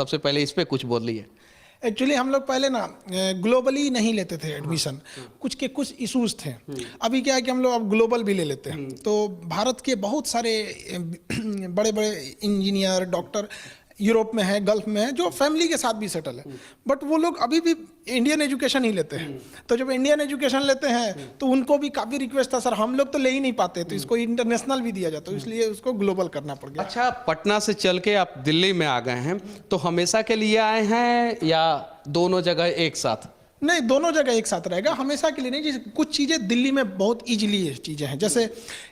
सबसे पहले इस पे कुछ बोलिए। एक्चुअली हम लोग पहले ना ग्लोबली नहीं लेते थे एडमिशन, कुछ इश्यूज थे। अभी क्या है कि हम लोग अब ग्लोबल भी ले लेते हैं। तो भारत के बहुत सारे बड़े बड़े इंजीनियर, डॉक्टर यूरोप में है, गल्फ में है, जो फैमिली के साथ भी सेटल है, बट वो लोग अभी भी इंडियन एजुकेशन ही लेते हैं। तो जब इंडियन एजुकेशन लेते हैं तो उनको भी काफ़ी रिक्वेस्ट था, सर हम लोग तो ले ही नहीं पाते, तो इसको इंटरनेशनल भी दिया जाता है, इसलिए उसको ग्लोबल करना पड़ गया। अच्छा, पटना से चल के आप दिल्ली में आ गए हैं, तो हमेशा के लिए आए हैं या दोनों जगह एक साथ? नहीं, दोनों जगह एक साथ रहेगा, हमेशा के लिए नहीं। जैसे कुछ चीज़ें दिल्ली में बहुत इजीली चीज़ें हैं, जैसे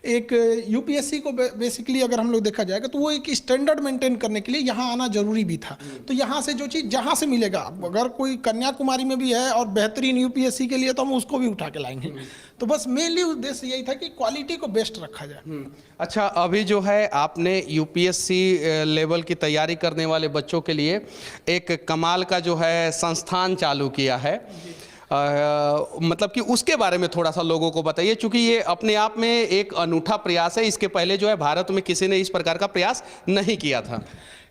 एक यूपीएससी को बेसिकली अगर हम लोग देखा जाएगा तो वो एक स्टैंडर्ड मेंटेन करने के लिए यहाँ आना जरूरी भी था। तो यहाँ से जो चीज़ जहाँ से मिलेगा, अगर कोई कन्याकुमारी में भी है और बेहतरीन यूपीएससी के लिए, तो हम उसको भी उठा के लाएंगे। तो बस मेनली उद्देश्य यही था कि क्वालिटी को बेस्ट रखा जाए। अच्छा, अभी जो है आपने यूपीएससी लेवल की तैयारी करने वाले बच्चों के लिए एक कमाल का जो है संस्थान चालू किया है, मतलब कि उसके बारे में थोड़ा सा लोगों को बताइए, क्योंकि ये अपने आप में एक अनूठा प्रयास है। इसके पहले जो है भारत में किसी ने इस प्रकार का प्रयास नहीं किया था।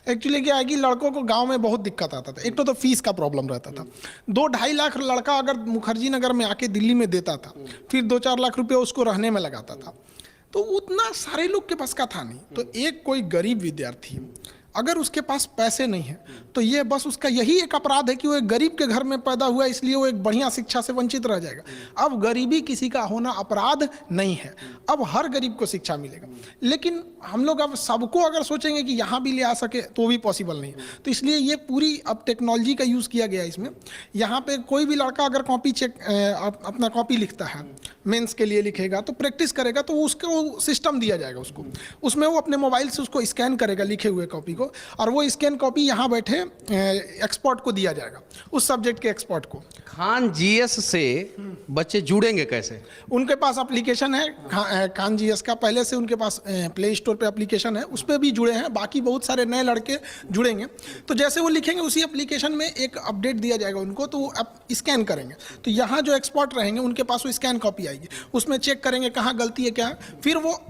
एक्चुअली क्या है कि लड़कों को गांव में बहुत दिक्कत आता था। एक तो फीस का प्रॉब्लम रहता था। 2-2.5 लाख लड़का अगर मुखर्जी नगर में आके दिल्ली में देता था, फिर 2-4 लाख रुपए उसको रहने में लगाता था, तो उतना सारे लोग के पास का था नहीं। तो एक कोई गरीब विद्यार्थी अगर उसके पास पैसे नहीं है, तो ये बस उसका यही एक अपराध है कि वो एक गरीब के घर में पैदा हुआ, इसलिए वो एक बढ़िया शिक्षा से वंचित रह जाएगा। अब गरीबी किसी का होना अपराध नहीं है, अब हर गरीब को शिक्षा मिलेगा। लेकिन हम लोग अब सबको अगर सोचेंगे कि यहाँ भी ले आ सके तो भी पॉसिबल नहीं है। तो इसलिए ये पूरी अब टेक्नोलॉजी का यूज़ किया गया है इसमें। यहाँ पे कोई भी लड़का अगर कॉपी अपना कॉपी लिखता है, मेंस के लिए लिखेगा, तो प्रैक्टिस करेगा, तो उसको सिस्टम दिया जाएगा उसको, उसमें वो अपने मोबाइल से उसको स्कैन करेगा लिखे हुए कॉपी को, और वो स्कैन कॉपी यहाँ बैठे एक्सपर्ट को दिया जाएगा, उस सब्जेक्ट के एक्सपर्ट को। खान जीएस से बच्चे जुड़ेंगे कैसे? उनके पास एप्लीकेशन है खान जीएस का, पहले से उनके पास प्ले स्टोर पे एप्लीकेशन है, उस पर भी जुड़े हैं। बाकी बहुत सारे नए लड़के जुड़ेंगे, तो जैसे वो लिखेंगे उसी एप्लीकेशन में एक अपडेट दिया जाएगा उनको, तो वो स्कैन करेंगे, तो यहाँ जो एक्सपर्ट रहेंगे उनके पास वो स्कैन कॉपी आएगी, उसमें चेक करेंगे कहाँ गलती है क्या है, फिर वो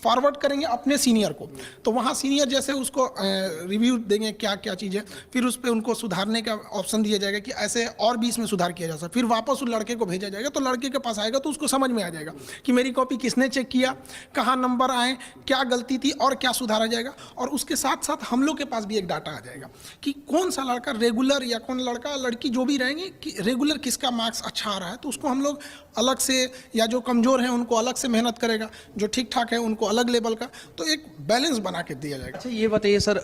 फॉरवर्ड करेंगे अपने सीनियर को। तो वहाँ सीनियर जैसे उसको रिव्यू देंगे क्या क्या चीज़ें, फिर उस पर उनको सुधारने का ऑप्शन दिया जाएगा कि ऐसे और भी इसमें सुधार किया जा सकता है। फिर वापस उस लड़के को भेजा जाएगा, तो लड़के के पास आएगा तो उसको समझ में आ जाएगा कि मेरी कॉपी किसने चेक किया, कहाँ नंबर आए, क्या गलती थी और क्या सुधारा जाएगा। और उसके साथ साथ हम लोग के पास भी एक डाटा आ जाएगा कि कौन सा लड़का रेगुलर, या कौन लड़का लड़की जो भी रहेंगे कि रेगुलर किसका मार्क्स अच्छा आ रहा है, तो उसको हम लोग अलग से, या जो कमज़ोर हैं उनको अलग से मेहनत करेगा, जो ठीक ठाक है उनको अलग लेवल का, तो एक बैलेंस बना के दिया जाएगा। अच्छा, ये बताइए सर,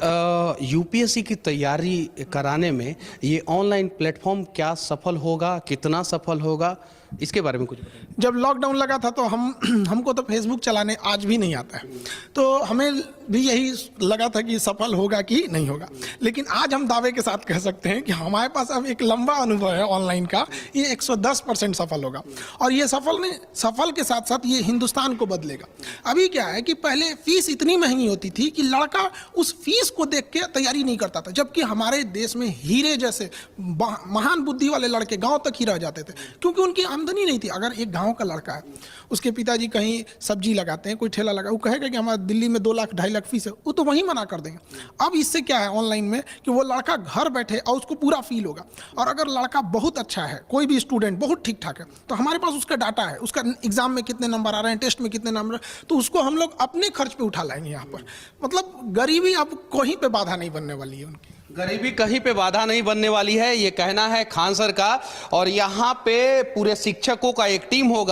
यूपीएससी की तैयारी कराने में ये ऑनलाइन प्लेटफॉर्म क्या सफल होगा, कितना सफल होगा, इसके बारे में कुछ बताइए। जब लॉकडाउन लगा था तो हमको तो फेसबुक चलाने आज भी नहीं आता है, तो हमें भी यही लगा था कि सफल होगा कि नहीं होगा। लेकिन आज हम दावे के साथ कह सकते हैं कि हमारे पास अब एक लंबा अनुभव है ऑनलाइन का, ये 110% सफल होगा। और ये सफल के साथ साथ ये हिंदुस्तान को बदलेगा। अभी क्या है कि पहले फीस इतनी महंगी होती थी कि लड़का उस फीस को देख के तैयारी नहीं करता था, जबकि हमारे देश में हीरे जैसे महान बुद्धि वाले लड़के गाँव तक ही रह जाते थे, क्योंकि उनकी आमदनी नहीं थी। अगर एक गांव का लड़का है, उसके पिताजी कहीं सब्जी लगाते हैं, कोई ठेला लगा, वो कहेगा कि हमारे दिल्ली में 2 लाख 2.5 लाख फीस है, वो तो वहीं मना कर देंगे। अब इससे क्या है ऑनलाइन में कि वो लड़का घर बैठे और उसको पूरा फील होगा। और अगर लड़का बहुत अच्छा है, कोई भी स्टूडेंट बहुत ठीक ठाक है, तो हमारे पास उसका डाटा है, उसका एग्जाम में कितने नंबर आ रहे हैं, टेस्ट में कितने नंबर, तो उसको हम लोग अपने खर्च पे उठा लाएंगे यहाँ पर। मतलब गरीबी अब कहीं पे बाधा नहीं बनने वाली है उनकी। गरीबी कहीं पे बाधा नहीं बनने वाली है, ये कहना है खान सर का। और यहाँ पे पूरे शिक्षकों का एक टीम होगा